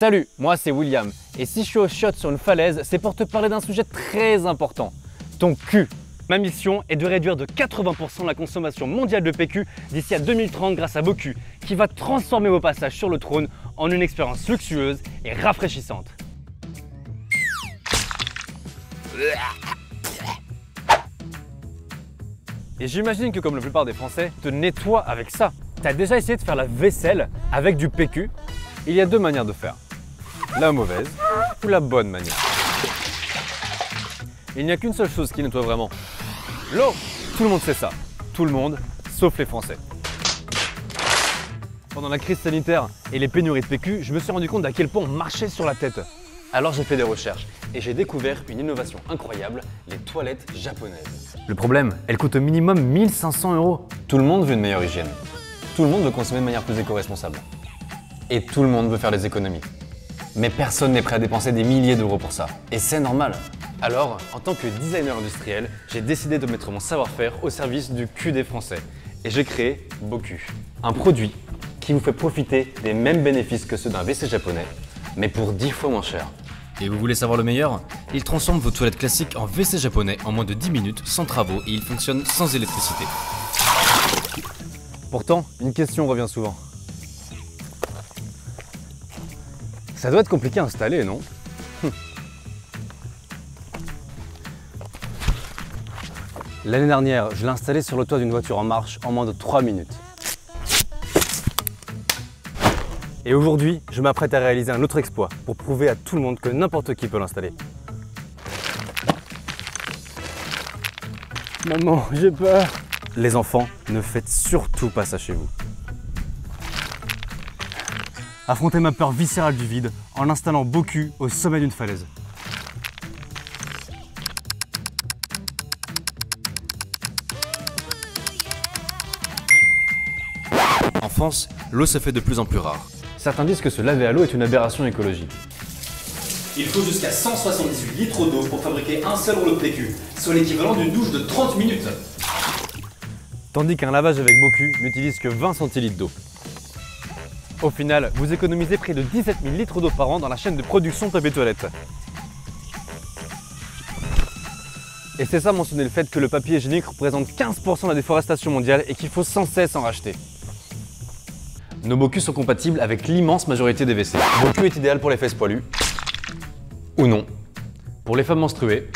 Salut, moi c'est William, et si je suis au shot sur une falaise, c'est pour te parler d'un sujet très important, ton cul. Ma mission est de réduire de 80% la consommation mondiale de PQ d'ici à 2030 grâce à Boku, qui va transformer vos passages sur le trône en une expérience luxueuse et rafraîchissante. Et j'imagine que comme la plupart des Français, te nettoient avec ça. T'as déjà essayé de faire la vaisselle avec du PQ? Il y a deux manières de faire. La mauvaise ou la bonne manière. Il n'y a qu'une seule chose qui nettoie vraiment. L'eau. Tout le monde sait ça. Tout le monde, sauf les Français. Pendant la crise sanitaire et les pénuries de PQ, je me suis rendu compte d'à quel point on marchait sur la tête. Alors j'ai fait des recherches et j'ai découvert une innovation incroyable, les toilettes japonaises. Le problème, elles coûtent au minimum 1500 €. Tout le monde veut une meilleure hygiène. Tout le monde veut consommer de manière plus éco-responsable. Et tout le monde veut faire des économies. Mais personne n'est prêt à dépenser des milliers d'euros pour ça. Et c'est normal. Alors, en tant que designer industriel, j'ai décidé de mettre mon savoir-faire au service du cul des Français. Et j'ai créé Boku, un produit qui vous fait profiter des mêmes bénéfices que ceux d'un WC japonais, mais pour 10 fois moins cher. Et vous voulez savoir le meilleur? Il transforme vos toilettes classiques en WC japonais en moins de 10 minutes, sans travaux, et il fonctionne sans électricité. Pourtant, une question revient souvent. Ça doit être compliqué à installer, non? L'année dernière, je l'ai installé sur le toit d'une voiture en marche en moins de 3 minutes. Et aujourd'hui, je m'apprête à réaliser un autre exploit pour prouver à tout le monde que n'importe qui peut l'installer. Maman, j'ai peur. Les enfants, ne faites surtout pas ça chez vous. Affrontez ma peur viscérale du vide en installant Boku au sommet d'une falaise. En France, l'eau se fait de plus en plus rare. Certains disent que se laver à l'eau est une aberration écologique. Il faut jusqu'à 178 litres d'eau pour fabriquer un seul rouleau de PQ, soit l'équivalent d'une douche de 30 minutes. Tandis qu'un lavage avec Boku n'utilise que 20 centilitres d'eau. Au final, vous économisez près de 17 000 litres d'eau par an dans la chaîne de production de papier toilette. Et c'est ça mentionner le fait que le papier hygiénique représente 15% de la déforestation mondiale et qu'il faut sans cesse en racheter. Nos Boku sont compatibles avec l'immense majorité des WC. Boku est idéal pour les fesses poilues, ou non. Pour les femmes menstruées,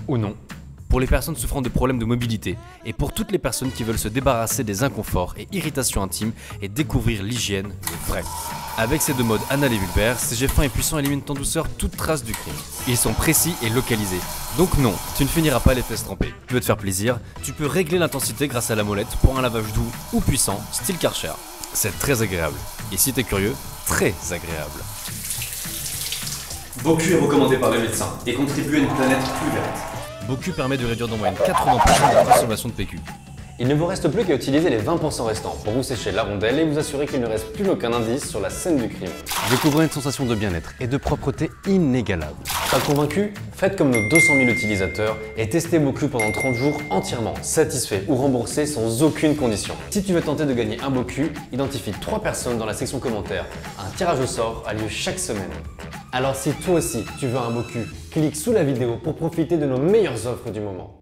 ou non. Pour les personnes souffrant de problèmes de mobilité et pour toutes les personnes qui veulent se débarrasser des inconforts et irritations intimes et découvrir l'hygiène vraie. Avec ces deux modes anal et vulvaire, CG fin et puissant éliminent en douceur toute trace du crime. Ils sont précis et localisés. Donc non, tu ne finiras pas les fesses trempées. Tu veux te faire plaisir, tu peux régler l'intensité grâce à la molette pour un lavage doux ou puissant, style Karcher. C'est très agréable. Et si t'es curieux, très agréable. Boku est recommandé par les médecins et contribue à une planète plus verte. Boku permet de réduire d'en moyenne 80% de la consommation de PQ. Il ne vous reste plus qu'à utiliser les 20% restants pour vous sécher la rondelle et vous assurer qu'il ne reste plus aucun indice sur la scène du crime. Découvrez une sensation de bien-être et de propreté inégalable. Pas convaincu? Faites comme nos 200 000 utilisateurs et testez Boku pendant 30 jours entièrement, satisfait ou remboursé sans aucune condition. Si tu veux tenter de gagner un Boku, identifie 3 personnes dans la section commentaires. Un tirage au sort a lieu chaque semaine. Alors si toi aussi tu veux un Boku, clique sous la vidéo pour profiter de nos meilleures offres du moment.